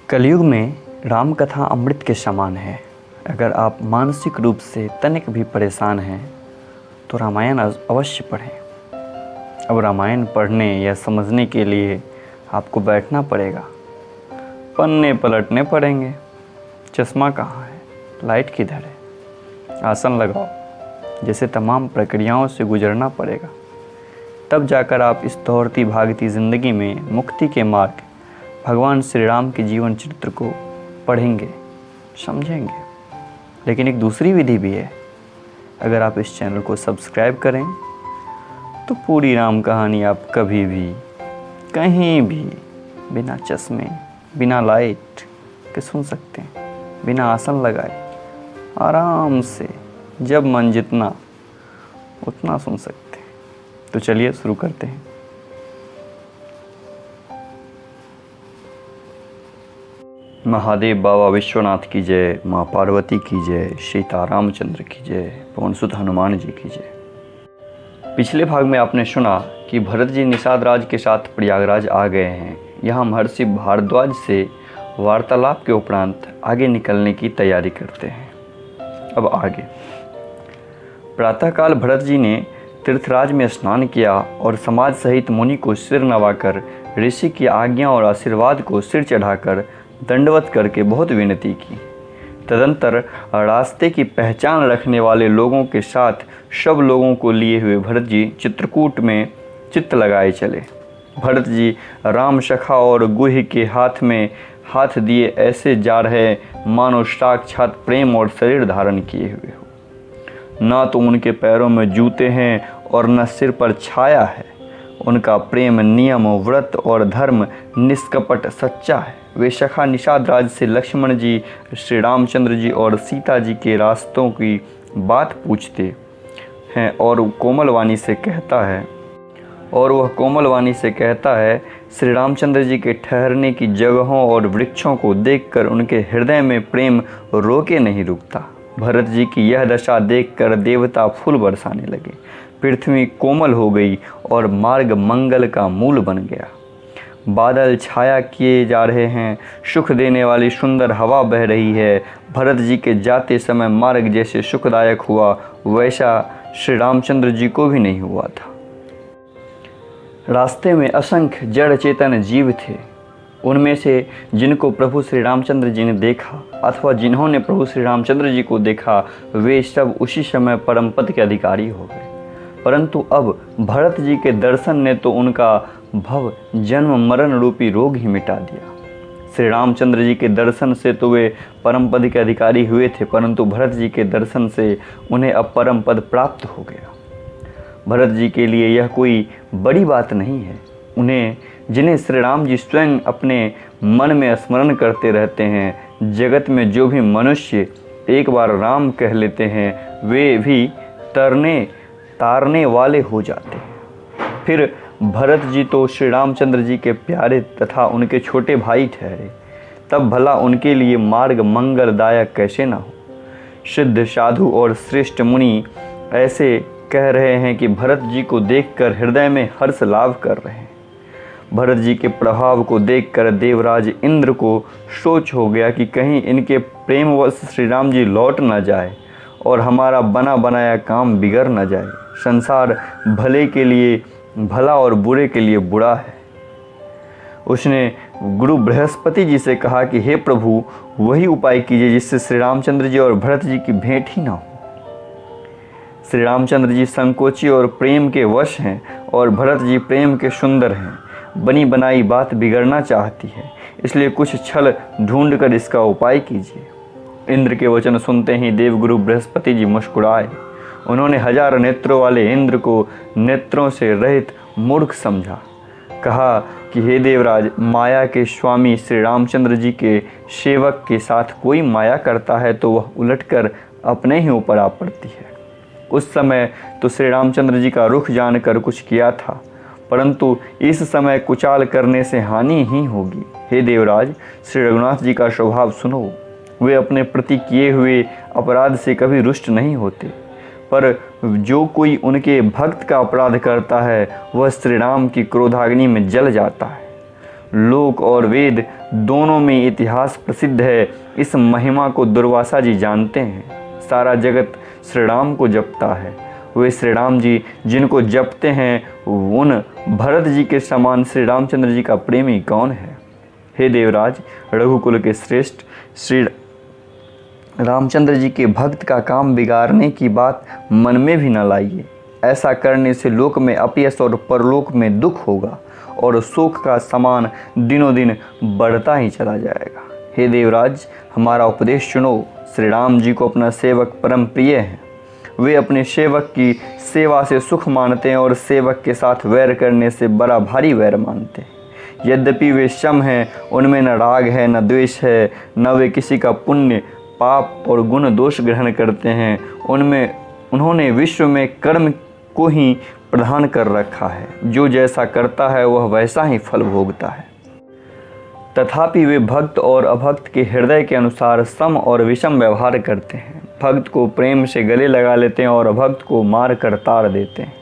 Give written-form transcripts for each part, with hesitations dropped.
कलयुग में राम कथा अमृत के समान है। अगर आप मानसिक रूप से तनिक भी परेशान हैं तो रामायण अवश्य पढ़ें। अब रामायण पढ़ने या समझने के लिए आपको बैठना पड़ेगा, पन्ने पलटने पड़ेंगे। चश्मा कहाँ है, लाइट किधर है, आसन लगाओ, जैसे तमाम प्रक्रियाओं से गुजरना पड़ेगा। तब जाकर आप इस दौड़ती भागती ज़िंदगी में मुक्ति के मार्ग भगवान श्री राम के जीवन चरित्र को पढ़ेंगे, समझेंगे। लेकिन एक दूसरी विधि भी है। अगर आप इस चैनल को सब्सक्राइब करें तो पूरी राम कहानी आप कभी भी कहीं भी बिना चश्मे, बिना लाइट के सुन सकते हैं, बिना आसन लगाए आराम से, जब मन जितना उतना सुन सकते हैं। तो चलिए शुरू करते हैं। महादेव बाबा विश्वनाथ की जय, माँ पार्वती की जय, सीता रामचंद्र की जय, पवनसुत हनुमान जी की जय। पिछले भाग में आपने सुना कि भरत जी निषाद राज के साथ प्रयागराज आ गए हैं। यहाँ महर्षि भारद्वाज से वार्तालाप के उपरांत आगे निकलने की तैयारी करते हैं। अब आगे। प्रातःकाल भरत जी ने तीर्थराज में स्नान किया और समाज सहित मुनि को सिर नवाकर, ऋषि की आज्ञा और आशीर्वाद को सिर चढ़ाकर दंडवत करके बहुत विनती की। तदंतर रास्ते की पहचान रखने वाले लोगों के साथ सब लोगों को लिए हुए भरत जी चित्रकूट में चित्त लगाए चले। भरत जी राम सखा और गुह के हाथ में हाथ दिए ऐसे जा रहे मानो साक्षात प्रेम और शरीर धारण किए हुए हो। ना तो उनके पैरों में जूते हैं और न सिर पर छाया है। उनका प्रेम, नियम, व्रत और धर्म निष्कपट सच्चा है। वे सखा निषाद राज से लक्ष्मण जी, श्री रामचंद्र जी और सीता जी के रास्तों की बात पूछते हैं और वह कोमल वाणी से कहता है श्री रामचंद्र जी के ठहरने की जगहों और वृक्षों को देखकर उनके हृदय में प्रेम रोके नहीं रुकता। भरत जी की यह दशा देखकर देवता फूल बरसाने लगे, पृथ्वी कोमल हो गई और मार्ग मंगल का मूल बन गया। बादल छाया किए जा रहे हैं, सुख देने वाली सुंदर हवा बह रही है। भरत जी के जाते समय मार्ग जैसे सुखदायक हुआ, वैसा श्री रामचंद्र जी को भी नहीं हुआ था। रास्ते में असंख्य जड़ चेतन जीव थे। उनमें से जिनको प्रभु श्री रामचंद्र जी ने देखा अथवा जिन्होंने प्रभु श्री रामचंद्र जी को देखा, वे सब उसी समय परम पद के अधिकारी हो गए। परंतु अब भरत जी के दर्शन ने तो उनका भव जन्म मरण रूपी रोग ही मिटा दिया। श्री रामचंद्र जी के दर्शन से तो वे परम पद के अधिकारी हुए थे, परंतु भरत जी के दर्शन से उन्हें अब परम पद प्राप्त हो गया। भरत जी के लिए यह कोई बड़ी बात नहीं है। जिन्हें श्री राम जी स्वयं अपने मन में स्मरण करते रहते हैं, जगत में जो भी मनुष्य एक बार राम कह लेते हैं, वे भी तारने वाले हो जाते हैं। फिर भरत जी तो श्री रामचंद्र जी के प्यारे तथा उनके छोटे भाई ठहरे, तब भला उनके लिए मार्ग मंगलदायक कैसे ना हो। सिद्ध साधु और श्रेष्ठ मुनि ऐसे कह रहे हैं कि भरत जी को देखकर हृदय में हर्ष लाभ कर रहे हैं। भरत जी के प्रभाव को देखकर देवराज इंद्र को सोच हो गया कि कहीं इनके प्रेमवश श्री राम जी लौट न जाए और हमारा बना बनाया काम बिगड़ न जाए। संसार भले के लिए भला और बुरे के लिए बुरा है। उसने गुरु बृहस्पति जी से कहा कि हे प्रभु, वही उपाय कीजिए जिससे श्री रामचंद्र जी और भरत जी की भेंट ही ना हो। श्री रामचंद्र जी संकोची और प्रेम के वश हैं और भरत जी प्रेम के सुंदर हैं। बनी बनाई बात बिगड़ना चाहती है, इसलिए कुछ छल ढूंढ कर इसका उपाय कीजिए। इंद्र के वचन सुनते ही देवगुरु बृहस्पति जी मुस्कुराए। उन्होंने हजार नेत्रों वाले इंद्र को नेत्रों से रहित मूर्ख समझा। कहा कि हे देवराज, माया के स्वामी श्री रामचंद्र जी के सेवक के साथ कोई माया करता है तो वह उलटकर अपने ही ऊपर आ पड़ती है। उस समय तो श्री रामचंद्र जी का रुख जानकर कुछ किया था, परंतु इस समय कुचाल करने से हानि ही होगी। हे देवराज, श्री रघुनाथ जी का स्वभाव सुनो। वे अपने प्रति किए हुए अपराध से कभी रुष्ट नहीं होते, पर जो कोई उनके भक्त का अपराध करता है वह श्री राम की क्रोधाग्नि में जल जाता है। लोक और वेद दोनों में इतिहास प्रसिद्ध है। इस महिमा को दुर्वासा जी जानते हैं। सारा जगत श्री राम को जपता है। वे श्री राम जी जिनको जपते हैं उन भरत जी के समान श्री रामचंद्र जी का प्रेमी कौन है। हे देवराज, रघुकुल के श्रेष्ठ श्री रामचंद्र जी के भक्त का काम बिगाड़ने की बात मन में भी न लाइए। ऐसा करने से लोक में अपयश और परलोक में दुख होगा और शोक का समान दिनों दिन बढ़ता ही चला जाएगा। हे देवराज, हमारा उपदेश सुनो। श्री राम जी को अपना सेवक परम प्रिय है। वे अपने सेवक की सेवा से सुख मानते हैं और सेवक के साथ वैर करने से बड़ा भारी वैर मानते हैं। यद्यपि वे सम हैं, उनमें न राग है न द्वेष है, न वे किसी का पुण्य पाप और गुण दोष ग्रहण करते हैं। उन्होंने विश्व में कर्म को ही प्रधान कर रखा है। जो जैसा करता है वह वैसा ही फल भोगता है। तथापि वे भक्त और अभक्त के हृदय के अनुसार सम और विषम व्यवहार करते हैं। भक्त को प्रेम से गले लगा लेते हैं और अभक्त को मार कर ताड़ देते हैं।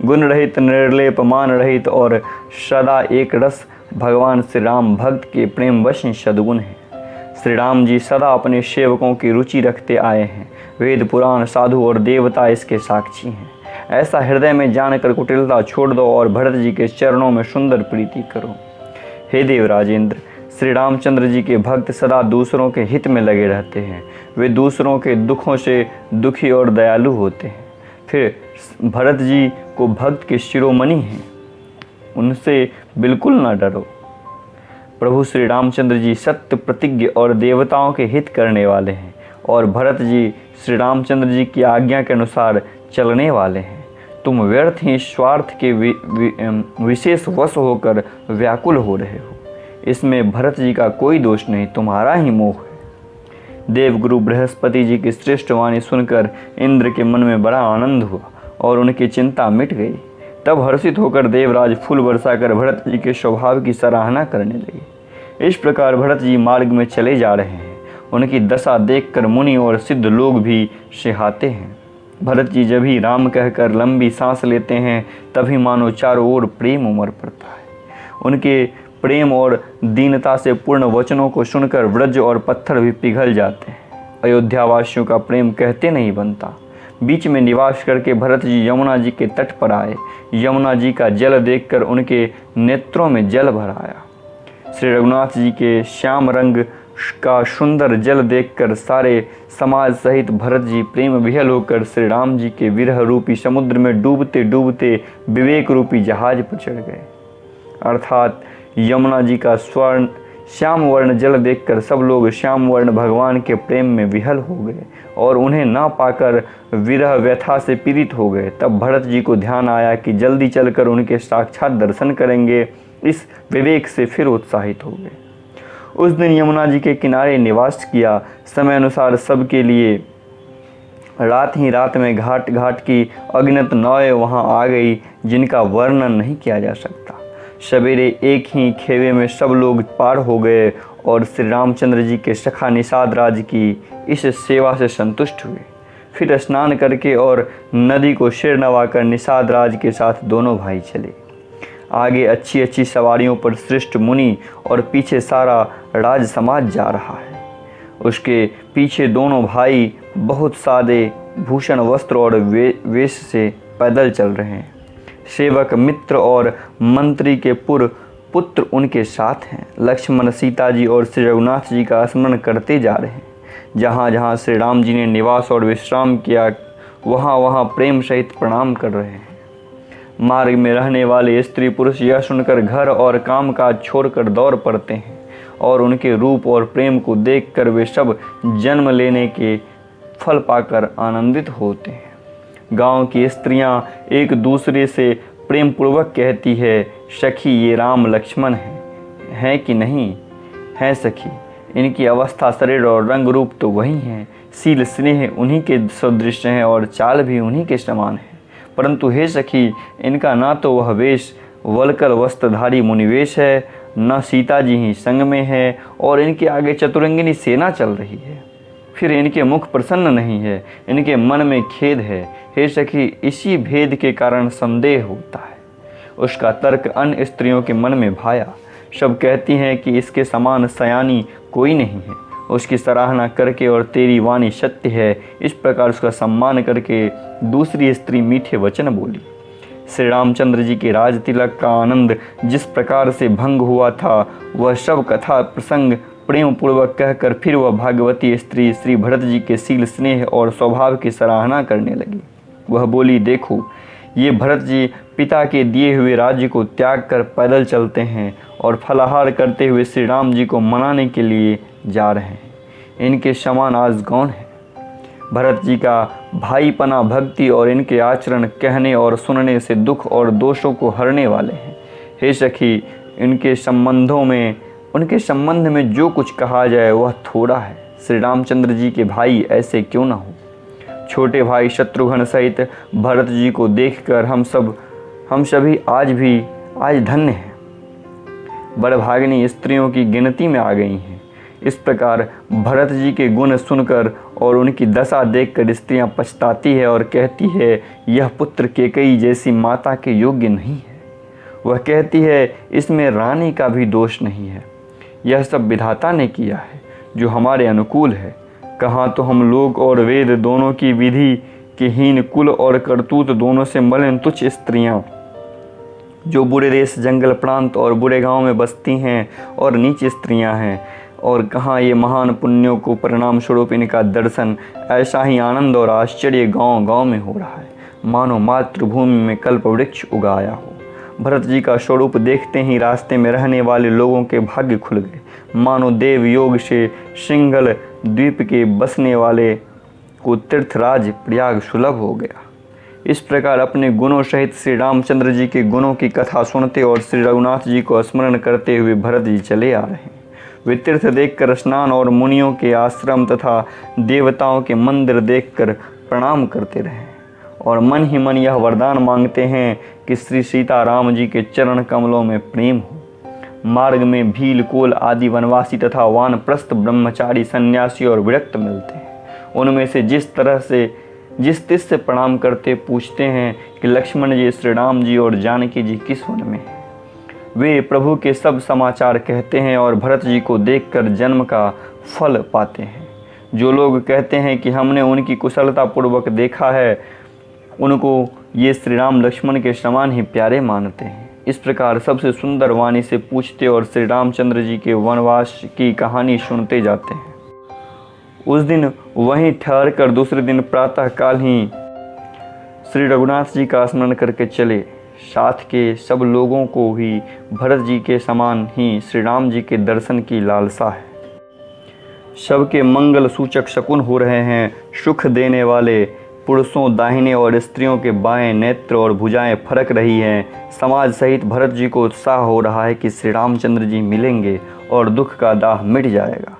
गुण रहित, निर्लेप, मान रहित और सदा एक रस भगवान श्री राम भक्त के प्रेम वश सद्गुण हैं। श्री राम जी सदा अपने सेवकों की रुचि रखते आए हैं। वेद, पुराण, साधु और देवता इसके साक्षी हैं। ऐसा हृदय में जानकर कुटिलता छोड़ दो और भरत जी के चरणों में सुंदर प्रीति करो। हे देवराजेंद्र, श्री रामचंद्र जी के भक्त सदा दूसरों के हित में लगे रहते हैं। वे दूसरों के दुखों से दुखी और दयालु होते हैं। फिर भरत जी को भक्त के शिरोमणि हैं, उनसे बिल्कुल ना डरो। प्रभु श्री रामचंद्र जी सत्य प्रतिज्ञ और देवताओं के हित करने वाले हैं और भरत जी श्री रामचंद्र जी की आज्ञा के अनुसार चलने वाले हैं। तुम व्यर्थ ही स्वार्थ के विशेष वश होकर व्याकुल हो रहे हो। इसमें भरत जी का कोई दोष नहीं, तुम्हारा ही मोह है। देवगुरु बृहस्पति जी की श्रेष्ठ वाणी सुनकर इंद्र के मन में बड़ा आनंद हुआ और उनकी चिंता मिट गई। तब हर्षित होकर देवराज फूल बरसाकर भरत जी के स्वभाव की सराहना करने लगे। इस प्रकार भरत जी मार्ग में चले जा रहे हैं। उनकी दशा देखकर मुनि और सिद्ध लोग भी सिहाते हैं। भरत जी जब ही राम कहकर लंबी सांस लेते हैं तभी मानो चारों ओर प्रेम उमड़ पड़ता है। उनके प्रेम और दीनता से पूर्ण वचनों को सुनकर ब्रज और पत्थर भी पिघल जाते हैं। अयोध्यावासियों का प्रेम कहते नहीं बनता। बीच में निवास करके भरत जी यमुना जी के तट पर आए। यमुना जी का जल देखकर उनके नेत्रों में जल भर आया। श्री रघुनाथ जी के श्याम रंग का सुंदर जल देखकर सारे समाज सहित भरत जी प्रेम विह्वल होकर श्री राम जी के विरह रूपी समुद्र में डूबते डूबते विवेक रूपी जहाज पर चढ़ गए। अर्थात यमुना जी का श्याम वर्ण जल देखकर सब लोग श्याम वर्ण भगवान के प्रेम में विह्वल हो गए और उन्हें ना पाकर विरह व्यथा से पीड़ित हो गए। तब भरत जी को ध्यान आया कि जल्दी चलकर उनके साक्षात दर्शन करेंगे। इस विवेक से फिर उत्साहित हो गए। उस दिन यमुना जी के किनारे निवास किया। समय अनुसार सबके लिए रात ही रात में घाट घाट की अगणित नावें वहाँ आ गई जिनका वर्णन नहीं किया जा सकता। सवेरे एक ही खेवे में सब लोग पार हो गए और श्री रामचंद्र जी के सखा निषाद राज की इस सेवा से संतुष्ट हुए। फिर स्नान करके और नदी को सिर नवाकर निषाद राज के साथ दोनों भाई चले। आगे अच्छी अच्छी सवारियों पर श्रेष्ठ मुनि और पीछे सारा राज समाज जा रहा है। उसके पीछे दोनों भाई बहुत सादे भूषण वस्त्र और वेश से पैदल चल रहे हैं। सेवक, मित्र और मंत्री के पुत्र उनके साथ हैं। लक्ष्मण, सीता जी और श्री रघुनाथ जी का स्मरण करते जा रहे हैं। जहाँ जहाँ श्री राम जी ने निवास और विश्राम किया वहाँ वहाँ प्रेम सहित प्रणाम कर रहे हैं। मार्ग में रहने वाले स्त्री पुरुष यह सुनकर घर और काम काज छोड़कर दौड़ पड़ते हैं और उनके रूप और प्रेम को देखकर वे सब जन्म लेने के फल पाकर आनंदित होते हैं। गांव की स्त्रियां एक दूसरे से प्रेम पूर्वक कहती है, सखी ये राम लक्ष्मण हैं कि नहीं? हैं सखी, इनकी अवस्था, शरीर और रंग रूप तो वही हैं। शील स्नेह उन्हीं के सदृश हैं और चाल भी उन्हीं के समान है। परंतु हे सखी, इनका ना तो वह वेश वलकल वस्त्रधारी मुनिवेश है, न सीता जी ही संग में है और इनके आगे चतुरंगिनी सेना चल रही है। फिर इनके मुख प्रसन्न नहीं है, इनके मन में खेद है। हे सखी, इसी भेद के कारण संदेह होता है। उसका तर्क अन्य स्त्रियों के मन में भाया। सब कहती हैं कि इसके समान सयानी कोई नहीं है। उसकी सराहना करके और तेरी वाणी सत्य है, इस प्रकार उसका सम्मान करके दूसरी स्त्री मीठे वचन बोली। श्री रामचंद्र जी के राज तिलक का आनंद जिस प्रकार से भंग हुआ था, वह सब कथा प्रसंग प्रेम पूर्वक कहकर फिर वह भागवती स्त्री श्री भरत जी के शील स्नेह और स्वभाव की सराहना करने लगी। वह बोली, देखो ये भरत जी पिता के दिए हुए राज्य को त्याग कर पैदल चलते हैं और फलाहार करते हुए श्री राम जी को मनाने के लिए जा रहे हैं। इनके समान आज कौन है? भरत जी का भाईपना भक्ति और इनके आचरण कहने और सुनने से दुख और दोषों को हरने वाले हैं। हे सखी, उनके संबंध में जो कुछ कहा जाए वह थोड़ा है। श्री रामचंद्र जी के भाई ऐसे क्यों न हो। छोटे भाई शत्रुघ्न सहित भरत जी को देखकर हम सभी आज धन्य हैं, बड़भागिनी स्त्रियों की गिनती में आ गई हैं। इस प्रकार भरत जी के गुण सुनकर और उनकी दशा देखकर स्त्रियां पछताती है और कहती है, यह पुत्र केकई जैसी माता के योग्य नहीं है। वह कहती है, इसमें रानी का भी दोष नहीं है। यह सब विधाता ने किया है जो हमारे अनुकूल है। कहाँ तो हम लोग और वेद दोनों की विधि के हीन, कुल और करतूत दोनों से मलिन तुच्छ स्त्रियां जो बुरे देश जंगल प्रांत और बुरे गांव में बसती हैं और नीच स्त्रियां हैं, और कहाँ ये महान पुण्यों को परिणाम स्वरूप इनका दर्शन ऐसा ही आनंद और आश्चर्य गांव गांव में हो रहा है, मानो मातृभूमि में कल्प वृक्ष उगाया हो। भरत जी का स्वरूप देखते ही रास्ते में रहने वाले लोगों के भाग्य खुल गए, मानो देव योग से सिंघल द्वीप के बसने वाले को तीर्थराज प्रयाग सुलभ हो गया। इस प्रकार अपने गुणों सहित श्री रामचंद्र जी के गुणों की कथा सुनते और श्री रघुनाथ जी को स्मरण करते हुए भरत जी चले आ रहे हैं। वे तीर्थ देखकर स्नान और मुनियों के आश्रम तथा देवताओं के मंदिर देखकर प्रणाम करते रहे और मन ही मन यह वरदान मांगते हैं कि श्री सीता राम जी के चरण कमलों में प्रेम हो। मार्ग में भील कोल आदि वनवासी तथा वानप्रस्थ ब्रह्मचारी सन्यासी और विरक्त मिलते हैं। उनमें से जिस तिस से प्रणाम करते पूछते हैं कि लक्ष्मण जी, श्री राम जी और जानकी जी किस वन में हैं। वे प्रभु के सब समाचार कहते हैं और भरत जी को देखकर जन्म का फल पाते हैं। जो लोग कहते हैं कि हमने उनकी कुशलता पूर्वक देखा है, उनको ये श्री राम लक्ष्मण के समान ही प्यारे मानते हैं। इस प्रकार सबसे सुंदर वाणी से पूछते और श्री रामचंद्र जी के वनवास की कहानी सुनते जाते हैं। उस दिन वहीं ठहर कर दूसरे दिन प्रातः काल ही श्री रघुनाथ जी का स्मरण करके चले। साथ के सब लोगों को भी भरत जी के समान ही श्री राम जी के दर्शन की लालसा है। सबके मंगल सूचक शकुन हो रहे हैं। सुख देने वाले पुरुषों दाहिने और स्त्रियों के बाएं नेत्र और भुजाएं फरक रही हैं। समाज सहित भरत जी को उत्साह हो रहा है कि श्री रामचंद्र जी मिलेंगे और दुख का दाह मिट जाएगा।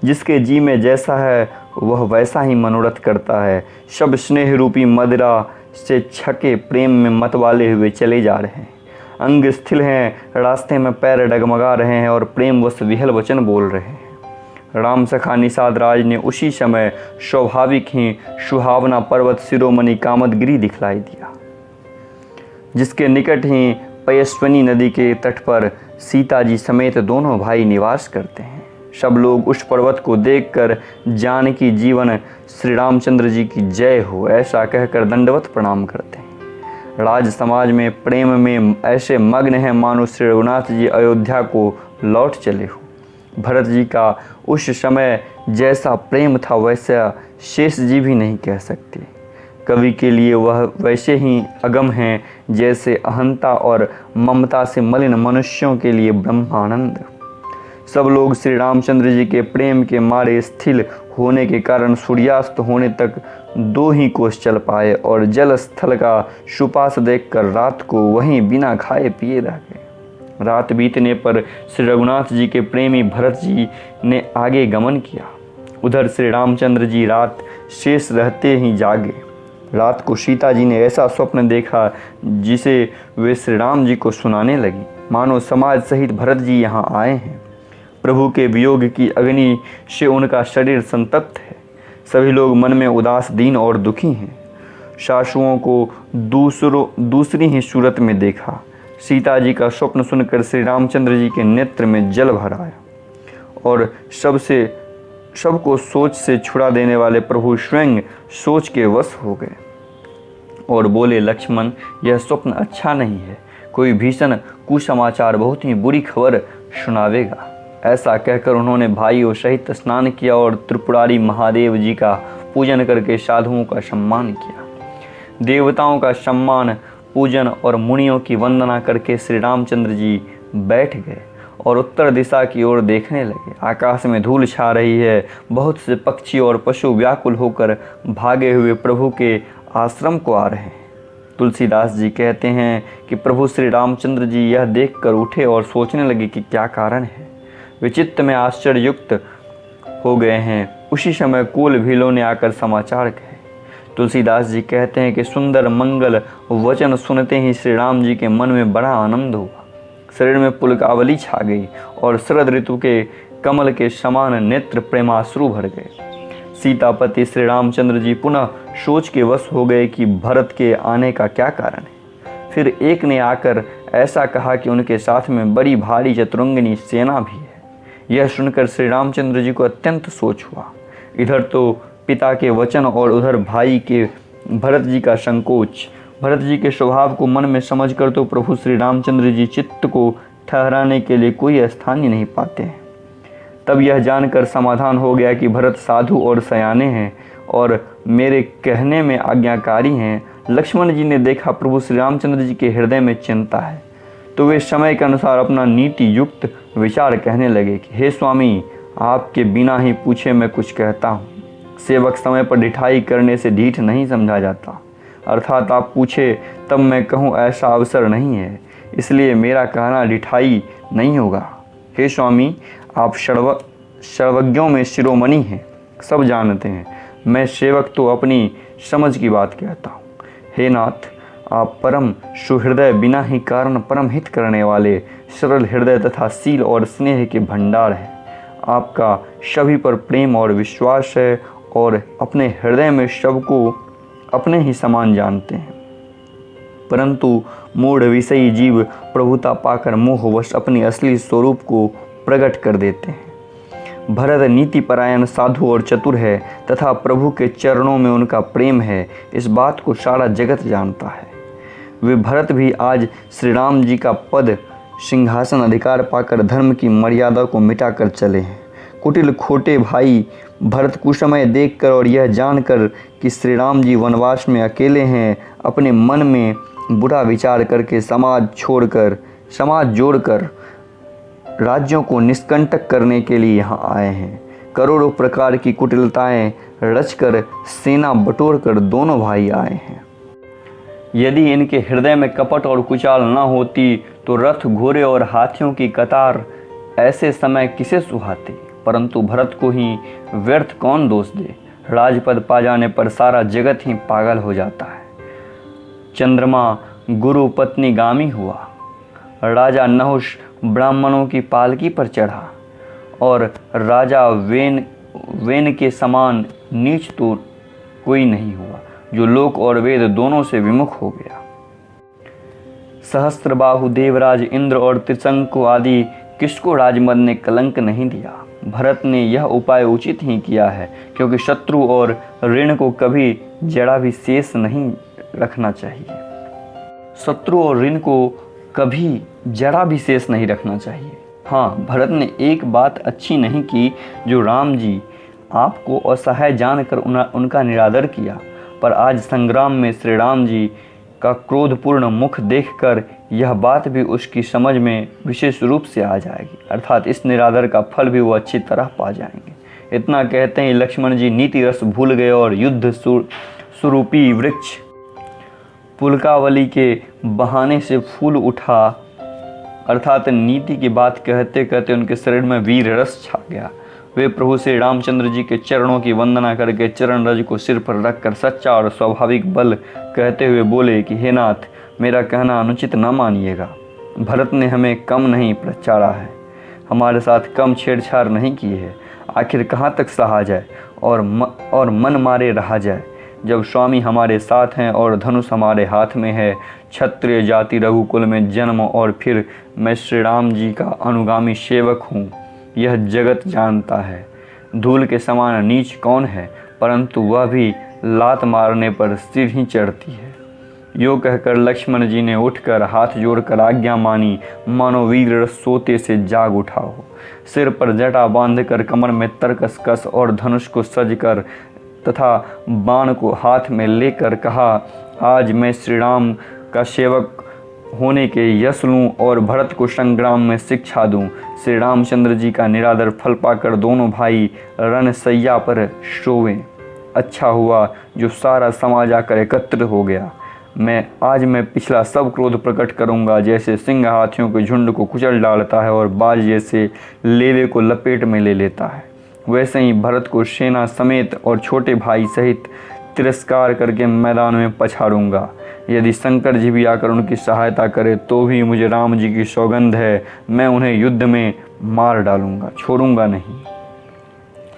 जिसके जी में जैसा है वह वैसा ही मनोरथ करता है। सब स्नेह रूपी मदिरा से छके प्रेम में मतवाले हुए चले जा रहे हैं। अंग स्थिर हैं, रास्ते में पैर डगमगा रहे हैं और प्रेमवश विहल वचन बोल रहे हैं। राम सखा निषाद राज ने उसी समय स्वाभाविक ही सुहावना पर्वत शिरोमणि कामदगिरी दिखलाई दिया, जिसके निकट ही पयस्विनी नदी के तट पर सीता जी समेत दोनों भाई निवास करते हैं। सब लोग उस पर्वत को देखकर जानकी जीवन श्री रामचंद्र जी की जय हो ऐसा कहकर दंडवत प्रणाम करते हैं। राज समाज में प्रेम में ऐसे मग्न हैं मानो श्री रघुनाथ जी अयोध्या को लौट चले हो। भरत जी का उस समय जैसा प्रेम था वैसा शेष जी भी नहीं कह सकते। कवि के लिए वह वैसे ही अगम हैं जैसे अहंता और ममता से मलिन मनुष्यों के लिए ब्रह्मानंद। सब लोग श्री रामचंद्र जी के प्रेम के मारे स्थिर होने के कारण सूर्यास्त होने तक 2 ही कोस चल पाए और जल स्थल का सुपास देखकर रात को वहीं बिना खाए पिए रह गए। रात बीतने पर श्री रघुनाथ जी के प्रेमी भरत जी ने आगे गमन किया। उधर श्री रामचंद्र जी रात शेष रहते ही जागे। रात को सीता जी ने ऐसा स्वप्न देखा जिसे वे श्री राम जी को सुनाने लगी, मानो समाज सहित भरत जी यहाँ आए हैं। प्रभु के वियोग की अग्नि से उनका शरीर संतप्त है। सभी लोग मन में उदास, दीन और दुखी हैं। सासुओं को दूसरी ही सूरत में देखा। सीता जी का स्वप्न सुनकर श्री रामचंद्र जी के नेत्र में जल भर आया और सबको सोच से छुड़ा देने वाले प्रभु स्वयं सोच के वश हो गए और बोले, लक्ष्मण, यह स्वप्न अच्छा नहीं है, कोई भीषण कुसमाचार, बहुत ही बुरी खबर सुनावेगा। ऐसा कहकर उन्होंने भाइयों सहित स्नान किया और त्रिपुरारी महादेव जी का पूजन करके साधुओं का सम्मान किया। देवताओं का सम्मान, पूजन और मुनियों की वंदना करके श्री रामचंद्र जी बैठ गए और उत्तर दिशा की ओर देखने लगे। आकाश में धूल छा रही है, बहुत से पक्षी और पशु व्याकुल होकर भागे हुए प्रभु के आश्रम को आ रहे हैं। तुलसीदास जी कहते हैं कि प्रभु श्री रामचंद्र जी यह देखकर उठे और सोचने लगे कि क्या कारण है। वे चित्त में आश्चर्ययुक्त हो गए हैं। उसी समय कुल भीलों ने आकर समाचार कहे। तुलसीदास जी कहते हैं कि सुंदर मंगल वचन सुनते ही श्री राम जी के मन में बड़ा आनंद हुआ। शरीर में पुलकावली छा गई और शरद ऋतु के कमल के समान नेत्र प्रेमाश्रु भर गए। सीतापति श्री रामचंद्र जी पुनः सोच के वश हो गए कि भरत के आने का क्या कारण है। फिर एक ने आकर ऐसा कहा कि उनके साथ में बड़ी भारी चतुरंगिनी सेना भी है। यह सुनकर श्री रामचंद्र जी को अत्यंत सोच हुआ। इधर तो पिता के वचन और उधर भाई के भरत जी का संकोच। भरत जी के स्वभाव को मन में समझकर तो प्रभु श्री रामचंद्र जी चित्त को ठहराने के लिए कोई स्थान ही नहीं पाते हैं। तब यह जानकर समाधान हो गया कि भरत साधु और सयाने हैं और मेरे कहने में आज्ञाकारी हैं। लक्ष्मण जी ने देखा प्रभु श्री रामचंद्र जी के हृदय में चिंता है, तो वे समय के अनुसार अपना नीति युक्त विचार कहने लगे कि हे स्वामी, आपके बिना ही पूछे मैं कुछ कहता हूँ। सेवक समय पर ढिठाई करने से ढीठ नहीं समझा जाता, अर्थात आप पूछे तब मैं कहूँ ऐसा अवसर नहीं है, इसलिए मेरा कहना ढिठाई नहीं होगा। हे स्वामी, आप सर्वज्ञों में शिरोमणि हैं, सब जानते हैं। मैं सेवक तो अपनी समझ की बात कहता हूँ। हे नाथ, आप परम सुहृदय, बिना ही कारण परम हित करने वाले, सरल हृदय तथा शील और स्नेह के भंडार हैं। आपका सभी पर प्रेम और विश्वास है और अपने हृदय में सबको अपने ही समान जानते हैं। परंतु मूढ़ विषयी जीव प्रभुता पाकर मोहवश अपने असली स्वरूप को प्रकट कर देते हैं। भरत नीतिपरायण, साधु और चतुर है तथा प्रभु के चरणों में उनका प्रेम है, इस बात को सारा जगत जानता है। वे भरत भी आज श्री राम जी का पद सिंहासन अधिकार पाकर धर्म की मर्यादा को मिटाकर चले हैं। कुटिल खोटे भाई भरत कुसमय देखकर और यह जानकर कि श्री राम जी वनवास में अकेले हैं, अपने मन में बुरा विचार करके समाज जोड़कर राज्यों को निष्कंटक करने के लिए यहाँ आए हैं। करोड़ों प्रकार की कुटिलताएं रचकर सेना बटोर कर दोनों भाई आए हैं। यदि इनके हृदय में कपट और कुचाल न होती तो रथ, घोड़े और हाथियों की कतार ऐसे समय किसे सुहाती। परंतु भरत को ही व्यर्थ कौन दोष दे। राजपद पा जाने पर सारा जगत ही पागल हो जाता है। चंद्रमा गुरु पत्नी गामी हुआ, राजा नहुष ब्राह्मणों की पालकी पर चढ़ा और राजा वेन के समान नीच तो कोई नहीं हुआ, जो लोक और वेद दोनों से विमुख हो गया। सहस्त्रबाहु देवराज इंद्र और त्रिशंकु आदि किसको राजमद ने कलंक नहीं दिया। भरत ने यह उपाय उचित ही किया है, क्योंकि शत्रु और ऋण को कभी जड़ा भी शेष नहीं रखना चाहिए। शत्रु और ऋण को कभी जड़ा भी शेष नहीं रखना चाहिए। हाँ, भरत ने एक बात अच्छी नहीं की, जो राम जी आपको असहाय जानकर उनका निरादर किया। पर आज संग्राम में श्री राम जी का क्रोधपूर्ण मुख देखकर यह बात भी उसकी समझ में विशेष रूप से आ जाएगी, अर्थात इस निरादर का फल भी वो अच्छी तरह पा जाएंगे। इतना कहते ही लक्ष्मण जी नीति रस भूल गए और युद्ध स्वरूपी वृक्ष पुलकावली के बहाने से फूल उठा, अर्थात नीति की बात कहते कहते उनके शरीर में वीर रस छा गया। वे प्रभु श्री रामचंद्र जी के चरणों की वंदना करके चरण रज को सिर पर रखकर सच्चा और स्वाभाविक बल कहते हुए बोले कि हे नाथ, मेरा कहना अनुचित न मानिएगा। भरत ने हमें कम नहीं प्रचारा है, हमारे साथ कम छेड़छाड़ नहीं की है। आखिर कहाँ तक सहा जाए और मन मारे रहा जाए। जब स्वामी हमारे साथ हैं और धनुष हमारे हाथ में है। क्षत्रिय जाति रघुकुल में जन्म और फिर मैं श्री राम जी का अनुगामी सेवक हूँ, यह जगत जानता है। धूल के समान नीच कौन है, परंतु वह भी लात मारने पर सिर ही चढ़ती है। यो कहकर लक्ष्मण जी ने उठकर हाथ जोड़कर आज्ञा मानी, मानो वीर सोते से जाग उठा हो। सिर पर जटा बांधकर कमर में तरकस कस और धनुष को सज कर तथा बाण को हाथ में लेकर कहा, आज मैं श्री राम का सेवक होने के यश लूँ और भरत को संग्राम में शिक्षा दूँ। श्री रामचंद्र जी का निरादर फल पाकर दोनों भाई रणसैया पर सोवें। अच्छा हुआ जो सारा समाज आकर एकत्र हो गया। आज मैं पिछला सब क्रोध प्रकट करूंगा। जैसे सिंह हाथियों के झुंड को कुचल डालता है और बाज जैसे लेवे को लपेट में ले लेता है, वैसे ही भरत को सेना समेत और छोटे भाई सहित तिरस्कार करके मैदान में पछाड़ूंगा। यदि शंकर जी भी आकर उनकी सहायता करे तो भी मुझे राम जी की सौगंध है, मैं उन्हें युद्ध में मार डालूंगा, छोड़ूंगा नहीं।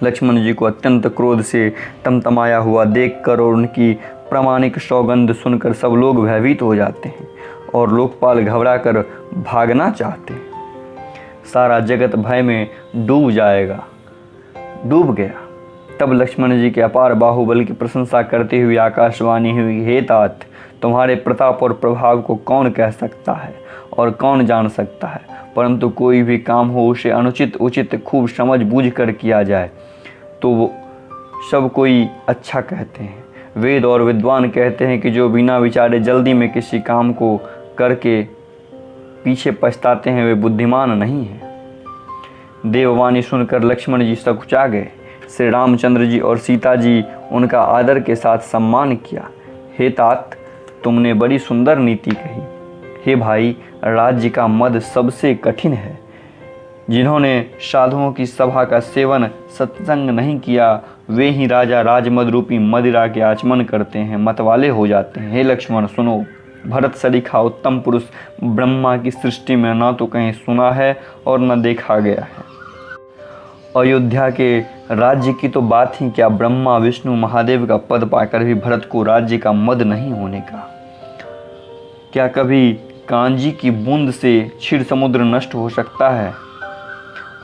लक्ष्मण जी को अत्यंत क्रोध से तमतमाया हुआ देखकर और उनकी प्रामाणिक सौगंध सुनकर सब लोग भयभीत हो जाते हैं और लोकपाल घबरा कर भागना चाहते हैं। सारा जगत भय में डूब गया। तब लक्ष्मण जी के अपार बाहुबल की प्रशंसा करते हुए आकाशवाणी हुई, हे तात, तुम्हारे प्रताप और प्रभाव को कौन कह सकता है और कौन जान सकता है, परंतु कोई भी काम हो उसे अनुचित उचित खूब समझ बूझ कर किया जाए तो वो सब कोई अच्छा कहते हैं। वेद और विद्वान कहते हैं कि जो बिना विचारे जल्दी में किसी काम को करके पीछे पछताते हैं वे बुद्धिमान नहीं हैं। देववाणी सुनकर लक्ष्मण जी सकुचा गए। श्री रामचंद्र जी और सीता जी उनका आदर के साथ सम्मान किया। हे तात, तुमने बड़ी सुंदर नीति कही। हे भाई, राज्य का मद सबसे कठिन है। जिन्होंने साधुओं की सभा का सेवन सत्संग नहीं किया वे ही राजा राजमद रूपी मदिरा के आचमन करते हैं, मतवाले हो जाते हैं। हे लक्ष्मण सुनो, भरत सरीखा उत्तम पुरुष ब्रह्मा की सृष्टि में ना तो कहीं सुना है और न देखा गया है। अयोध्या के राज्य की तो बात ही क्या, ब्रह्मा विष्णु महादेव का पद पाकर भी भरत को राज्य का मद नहीं होने का। क्या कभी कांजी की बूंद से क्षीर समुद्र नष्ट हो सकता है?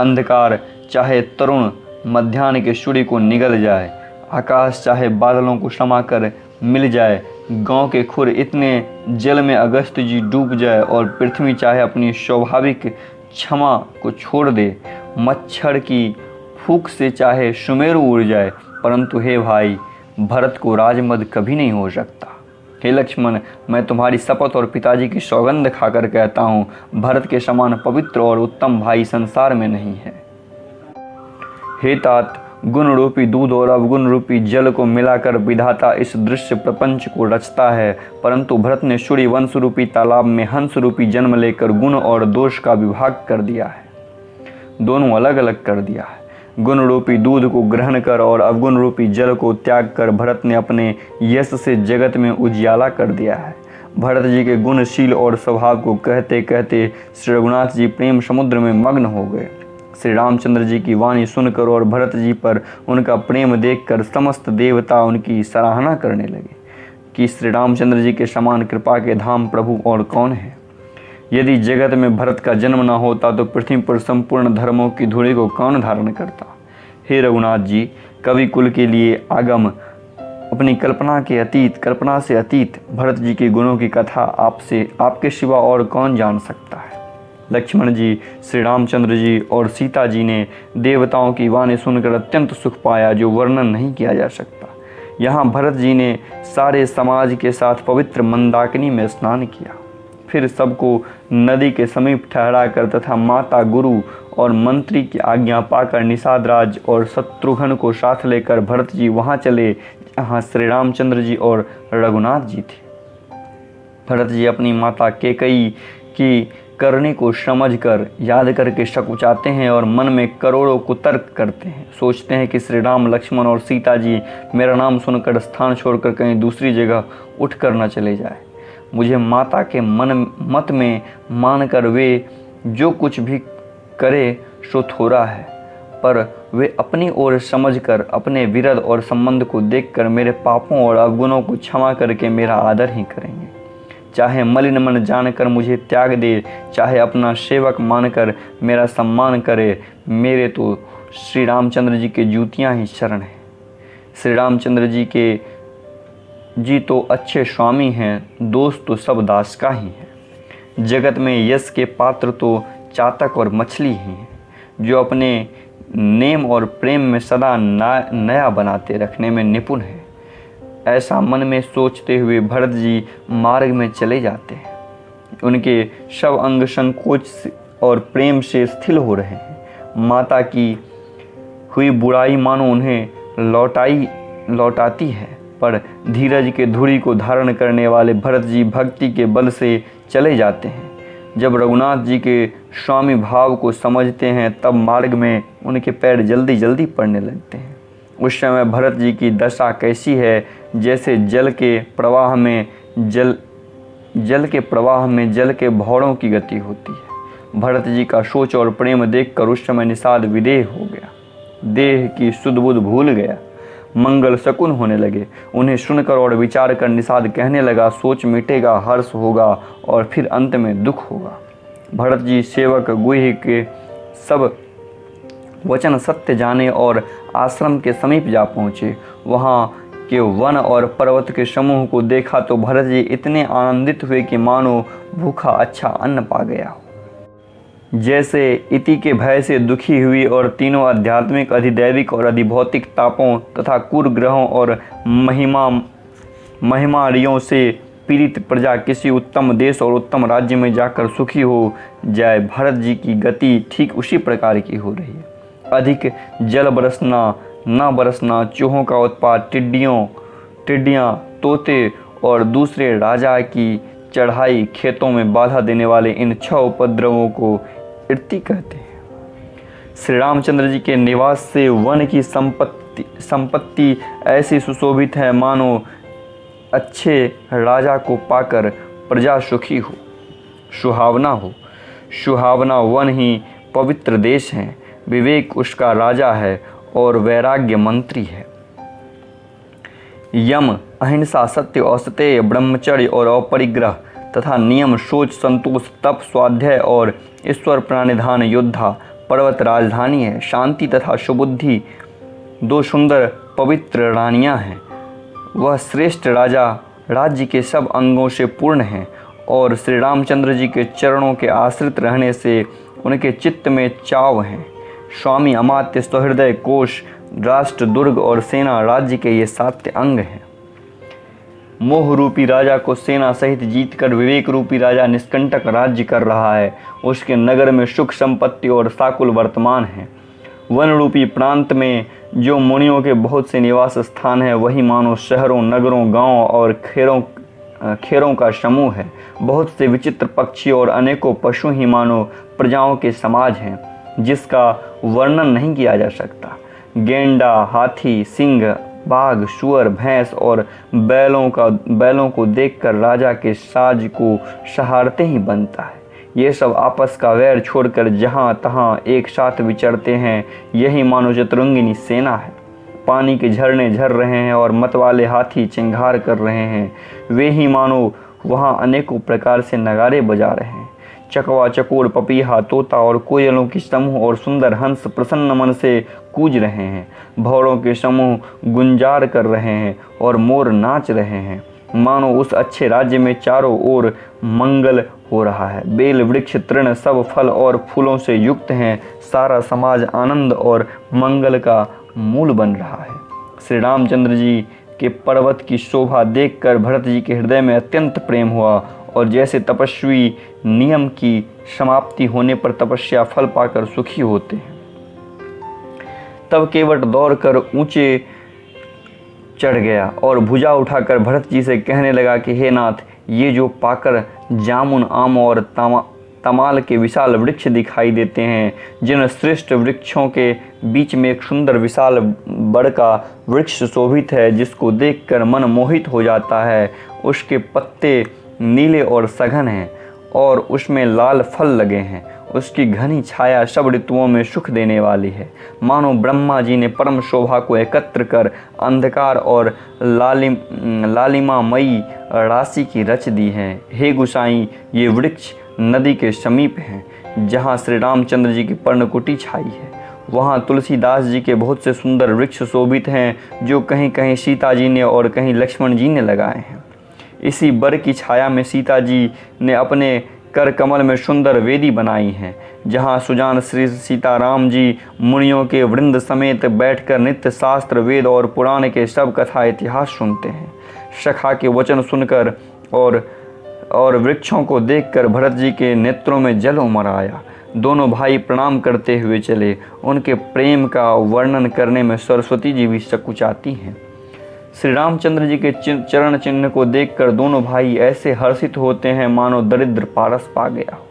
अंधकार चाहे तरुण मध्याह्न के सूर्य को निगल जाए, आकाश चाहे बादलों को समाकर मिल जाए, गांव के खुर इतने जल में अगस्त जी डूब जाए और पृथ्वी चाहे अपनी स्वाभाविक क्षमा को छोड़ दे, मच्छर की फूंक से चाहे सुमेरु उड़ जाए, परंतु हे भाई, भरत को राजमद कभी नहीं हो सकता। हे लक्ष्मण, मैं तुम्हारी शपथ और पिताजी की सौगंध खाकर कहता हूँ, भरत के समान पवित्र और उत्तम भाई संसार में नहीं है। हे तात, गुण रूपी दूध और अवगुण रूपी जल को मिलाकर विधाता इस दृश्य प्रपंच को रचता है, परंतु भरत ने सूर्य वंश रूपी तालाब में हंस रूपी जन्म लेकर गुण और दोष का विभाग कर दिया है, दोनों अलग अलग कर दिया है। गुण रूपी दूध को ग्रहण कर और अवगुण रूपी जल को त्याग कर भरत ने अपने यश से जगत में उजियाला कर दिया है। भरत जी के गुणशील और स्वभाव को कहते कहते श्री रघुनाथ जी प्रेम समुद्र में मग्न हो गए। श्री रामचंद्र जी की वाणी सुनकर और भरत जी पर उनका प्रेम देखकर समस्त देवता उनकी सराहना करने लगे कि श्री रामचंद्र जी के समान कृपा के धाम प्रभु और कौन है। यदि जगत में भरत का जन्म न होता तो पृथ्वी पर संपूर्ण धर्मों की धूलि को कौन धारण करता। हे रघुनाथ जी, कवि कुल के लिए आगम अपनी कल्पना से अतीत भरत जी के गुणों की कथा आपके सिवा और कौन जान सकता है। लक्ष्मण जी, श्री रामचंद्र जी और सीता जी ने देवताओं की वाणी सुनकर अत्यंत सुख पाया जो वर्णन नहीं किया जा सकता। यहाँ भरत जी ने सारे समाज के साथ पवित्र मंदाकिनी में स्नान किया, फिर सबको नदी के समीप ठहरा कर तथा माता, गुरु और मंत्री की आज्ञा पाकर निषाद राज और शत्रुघ्न को साथ लेकर भरत जी वहाँ चले जहाँ श्री रामचंद्र जी और रघुनाथ जी थे। भरत जी अपनी माता केकई की करने को समझकर याद करके सकुचाते हैं और मन में करोड़ों कुतर्क करते हैं। सोचते हैं कि श्री राम, लक्ष्मण और सीता जी मेरा नाम सुनकर स्थान छोड़कर कहीं दूसरी जगह उठ कर न चले जाए। मुझे माता के मत में मानकर वे जो कुछ भी करे सो थोड़ा है, पर वे अपनी ओर समझकर अपने विरध और संबंध को देखकर मेरे पापों और अवगुणों को क्षमा करके मेरा आदर ही करेंगे। चाहे मलिन मन जानकर मुझे त्याग दे, चाहे अपना सेवक मानकर मेरा सम्मान करे, मेरे तो श्री रामचंद्र जी के जूतियाँ ही शरण हैं। श्री रामचंद्र जी तो अच्छे स्वामी हैं, दोस्त तो सब दास का ही है। जगत में यश के पात्र तो चातक और मछली ही हैं, जो अपने नेम और प्रेम में सदा नया बनाते रखने में निपुण है। ऐसा मन में सोचते हुए भरत जी मार्ग में चले जाते हैं। उनके सब अंग संकोच और प्रेम से स्थिर हो रहे हैं। माता की हुई बुराई मानो उन्हें लौटाती है, पर धीरज के धुरी को धारण करने वाले भरत जी भक्ति के बल से चले जाते हैं। जब रघुनाथ जी के स्वामी भाव को समझते हैं, तब मार्ग में उनके पैर जल्दी जल्दी पड़ने लगते हैं। उस समय भरत जी की दशा कैसी है, जैसे जल के प्रवाह में जल के भौरों की गति होती है। भरत जी का सोच और प्रेम देखकर उस समय निषाद विदेह हो गया, देह की सुध बुध भूल गया, मंगल शकुन होने लगे। उन्हें सुनकर और विचार कर निषाद कहने लगा, सोच मिटेगा, हर्ष होगा और फिर अंत में दुख होगा। भरत जी सेवक गुह्य के सब वचन सत्य जाने और आश्रम के समीप जा पहुँचे। वहाँ के वन और पर्वत के समूह को देखा तो भरत जी इतने आनंदित हुए कि मानो भूखा अच्छा अन्न पा गया हो। जैसे इति के भय से दुखी हुई और तीनों आध्यात्मिक, अधिदैविक और अधिभौतिक तापों तथा कुग्रहों और महिमारियों से पीड़ित प्रजा किसी उत्तम देश और उत्तम राज्य में जाकर सुखी हो जाए, भरत जी की गति ठीक उसी प्रकार की हो रही है। अधिक जल बरसना, न बरसना, चूहों का उत्पात, टिड्डियाँ, तोते और दूसरे राजा की चढ़ाई, खेतों में बाधा देने वाले इन 6 उपद्रवों को इर्ति कहते हैं। श्री रामचंद्र जी के निवास से वन की संपत्ति ऐसी सुशोभित है, मानो अच्छे राजा को पाकर प्रजा सुखी हो, सुहावना वन ही पवित्र देश है। विवेक उसका राजा है और वैराग्य मंत्री है। यम, अहिंसा, सत्य, औषतेय, ब्रह्मचर्य और अपरिग्रह तथा नियम, सोच, संतोष, तप, स्वाध्याय और ईश्वर प्रणिधान योद्धा पर्वत राजधानी है। शांति तथा सुबुद्धि 2 सुंदर पवित्र रानियां हैं। वह श्रेष्ठ राजा राज्य के सब अंगों से पूर्ण है और श्री रामचंद्र जी के चरणों के आश्रित रहने से उनके चित्त में चाव हैं। स्वामी, अमात्य, सहृदय, कोश, राष्ट्र, दुर्ग और सेना राज्य के ये 7 अंग हैं। मोह रूपी राजा को सेना सहित जीतकर विवेक रूपी राजा निष्कंटक राज्य कर रहा है। उसके नगर में सुख संपत्ति और साकुल वर्तमान है। वन रूपी प्रांत में जो मुनियों के बहुत से निवास स्थान है, वही मानो शहरों, नगरों, गांवों और खेरों का समूह है। बहुत से विचित्र पक्षी और अनेकों पशु ही मानो प्रजाओं के समाज हैं, जिसका वर्णन नहीं किया जा सकता। गेंडा, हाथी, सिंह, बाघ, सुअर, भैंस और बैलों को देखकर राजा के साज को सहारते ही बनता है। ये सब आपस का वैर छोड़कर जहाँ तहाँ एक साथ विचरते हैं। यही मानो चतुरंगिनी सेना है। पानी के झरने झर रहे हैं और मतवाले हाथी चिंगार कर रहे हैं। वे ही मानो वहाँ अनेकों प्रकार से नगारे बजा रहे हैं। चकवा, चकोर, पपीहा, तोता और कोयलों की समूह और सुंदर हंस प्रसन्न मन से कूज रहे हैं। भौरों के समूह गुंजार कर रहे हैं और मोर नाच रहे हैं। मानो उस अच्छे राज्य में चारों ओर मंगल हो रहा है। बेल, वृक्ष, तृण सब फल और फूलों से युक्त हैं। सारा समाज आनंद और मंगल का मूल बन रहा है। श्री रामचंद्र जी के पर्वत की शोभा देखकर भरत जी के हृदय में अत्यंत प्रेम हुआ और जैसे तपस्वी नियम की समाप्ति होने पर तपस्या फल पाकर सुखी होते हैं, तब केवट दौड़कर ऊंचे चढ़ गया और भुजा उठाकर भरत जी से कहने लगा कि हे नाथ, ये जो पाकर जामुन, आम और तमाल के विशाल वृक्ष दिखाई देते हैं, जिन श्रेष्ठ वृक्षों के बीच में एक सुंदर विशाल बड़ का वृक्ष शोभित है, जिसको देखकर मन मोहित हो जाता है। उसके पत्ते नीले और सघन हैं और उसमें लाल फल लगे हैं उसकी घनी छाया सब ऋतुओं में सुख देने वाली है। मानो ब्रह्मा जी ने परम शोभा को एकत्र कर अंधकार और लालिमामयी राशि की रच दी है। हे गुसाई, ये वृक्ष नदी के समीप हैं। जहाँ श्री रामचंद्र जी की पर्णकुटी छाई है, वहाँ तुलसीदास जी के बहुत से सुंदर वृक्ष शोभित हैं, जो कहीं कहीं सीता जी ने और कहीं लक्ष्मण जी ने लगाए हैं। इसी बर की छाया में सीता जी ने अपने कर कमल में सुंदर वेदी बनाई है, जहाँ सुजान श्री सीताराम जी मुनियों के वृंद समेत बैठकर नित्य शास्त्र, वेद और पुराण के सब कथा इतिहास सुनते हैं। सखा के वचन सुनकर और वृक्षों को देखकर भरत जी के नेत्रों में जल उमड़ आया। दोनों भाई प्रणाम करते हुए चले। उनके प्रेम का वर्णन करने में सरस्वती जी भी सकुचाती हैं। श्री रामचंद्र जी के चरण चिन्ह को देखकर दोनों भाई ऐसे हर्षित होते हैं मानो दरिद्र पारस पा गया हो।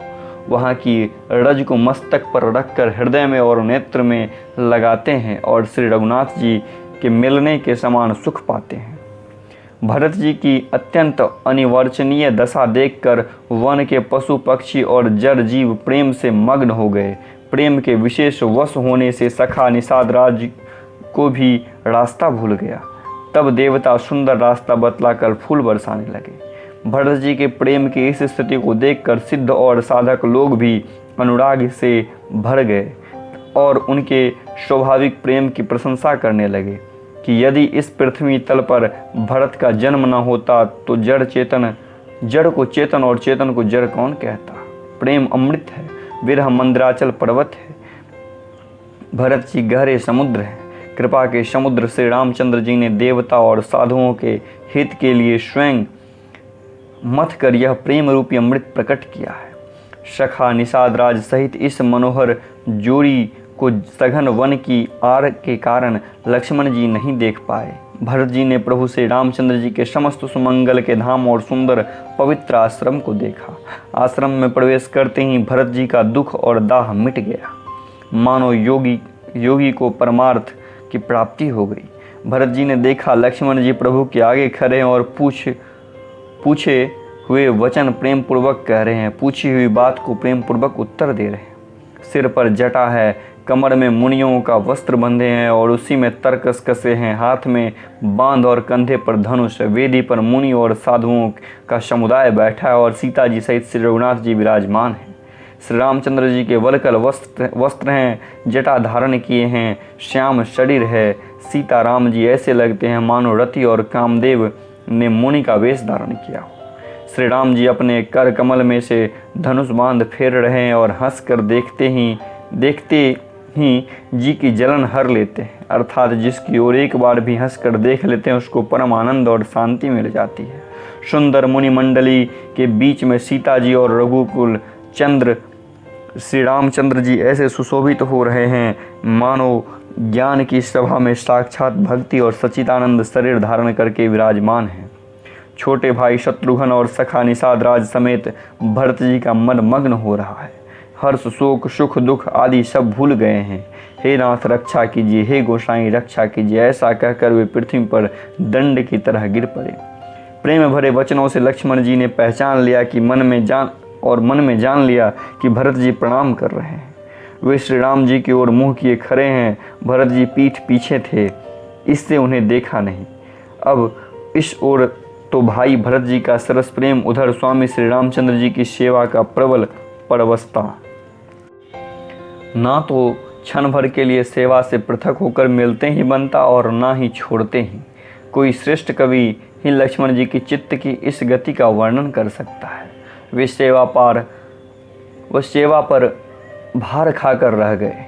वहाँ की रज को मस्तक पर रखकर हृदय में और नेत्र में लगाते हैं और श्री रघुनाथ जी के मिलने के समान सुख पाते हैं। भरत जी की अत्यंत अनिवार्चनीय दशा देखकर वन के पशु पक्षी और जड़ जीव प्रेम से मग्न हो गए। प्रेम के विशेष वश होने से सखा निषाद राज को भी रास्ता भूल गया। तब देवता सुंदर रास्ता बतलाकर फूल बरसाने लगे। भरत जी के प्रेम की इस स्थिति को देखकर सिद्ध और साधक लोग भी अनुराग से भर गए और उनके स्वाभाविक प्रेम की प्रशंसा करने लगे कि यदि इस पृथ्वी तल पर भरत का जन्म न होता तो जड़ को चेतन और चेतन को जड़ कौन कहता। प्रेम अमृत है, विरह मंदराचल पर्वत है। भरत जी गहरे समुद्र हैं। कृपा के समुद्र श्री रामचंद्र जी ने देवता और साधुओं के हित के लिए स्वयं मथ कर यह प्रेम रूपी अमृत प्रकट किया है। सखा निषाद राज सहित इस मनोहर जोड़ी को सघन वन की आड़ के कारण लक्ष्मण जी नहीं देख पाए। भरत जी ने प्रभु श्री रामचंद्र जी के समस्त सुमंगल के धाम और सुंदर पवित्र आश्रम को देखा। आश्रम में प्रवेश करते ही भरत जी का दुख और दाह मिट गया। मानो योगी को परमार्थ की प्राप्ति हो गई। भरत जी ने देखा लक्ष्मण जी प्रभु के आगे खड़े हैं और पूछे हुए वचन प्रेम पूर्वक कह रहे हैं, पूछी हुई बात को प्रेम पूर्वक उत्तर दे रहे हैं। सिर पर जटा है, कमर में मुनियों का वस्त्र बंधे हैं और उसी में तरकस कसे हैं, हाथ में बांध और कंधे पर धनुष। वेदी पर मुनि और साधुओं का समुदाय बैठा है और सीता जी सहित श्री रघुनाथ जी विराजमान हैं। श्री रामचंद्र जी के वलकल वस्त्र हैं, जटा धारण किए हैं, श्याम शरीर है। सीताराम जी ऐसे लगते हैं मानो रति और कामदेव ने मुनि का वेश धारण किया हो। श्री राम जी अपने कर कमल में से धनुष बांध फेर रहे हैं और हंसकर देखते ही जी की जलन हर लेते हैं, अर्थात जिसकी ओर एक बार भी हंसकर देख लेते हैं उसको परम आनंद और शांति मिल जाती है। सुंदर मुनि मंडली के बीच में सीता जी और रघुकुल चंद्र श्री रामचंद्र जी ऐसे सुशोभित हो रहे हैं मानो ज्ञान की सभा में साक्षात भक्ति और सच्चिदानंद शरीर धारण करके विराजमान हैं। छोटे भाई शत्रुघ्न और सखा निषाद राज समेत भरत जी का मन मग्न हो रहा है। हर्ष शोक सुख दुख आदि सब भूल गए हैं। हे नाथ रक्षा कीजिए, हे गोसाई रक्षा कीजिए, ऐसा कहकर वे पृथ्वी पर दंड की तरह गिर पड़े। प्रेम भरे वचनों से लक्ष्मण जी ने पहचान लिया कि मन में जान लिया कि भरत जी प्रणाम कर रहे हैं। वे श्री राम जी की ओर मुंह किए खड़े हैं। भरत जी पीठ पीछे थे, इससे उन्हें देखा नहीं। अब इस ओर तो भाई भरत जी का सरस प्रेम, उधर स्वामी श्री रामचंद्र जी की सेवा का प्रबल परवस्ता। ना तो क्षण भर के लिए सेवा से पृथक होकर मिलते ही बनता और ना ही छोड़ते ही। कोई श्रेष्ठ कवि ही लक्ष्मण जी की चित्त की इस गति का वर्णन कर सकता है। वे सेवा पर भार खाकर रह गए।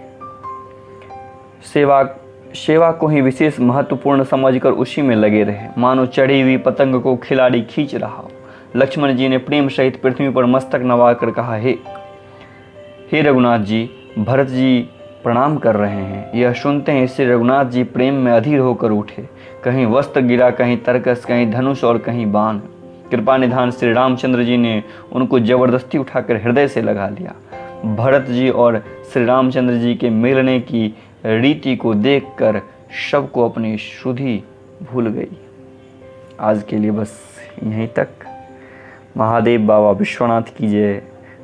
सेवा को ही विशेष महत्वपूर्ण समझकर उसी में लगे रहे, मानो चढ़ी हुई पतंग को खिलाड़ी खींच रहा हो। लक्ष्मण जी ने प्रेम सहित पृथ्वी पर मस्तक नवाकर कहा, हे रघुनाथ जी, भरत जी प्रणाम कर रहे हैं। यह सुनते हैं इससे रघुनाथ जी प्रेम में अधीर होकर उठे। कहीं वस्त्र गिरा, कहीं तरकस, कहीं धनुष और कहीं बाण। कृपा निधान श्री रामचंद्र जी ने उनको जबरदस्ती उठाकर हृदय से लगा लिया। भरत जी और श्री रामचंद्र जी के मिलने की रीति को देखकर सबको अपनी शुद्धि भूल गई। आज के लिए बस यहीं तक। महादेव बाबा विश्वनाथ की जय,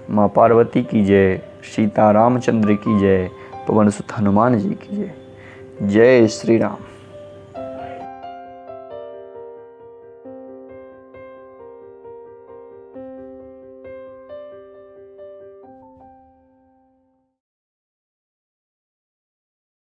माँ पार्वती की जय, सीता रामचंद्र की जय, पवन सुत हनुमान जी की जय। जय श्री राम।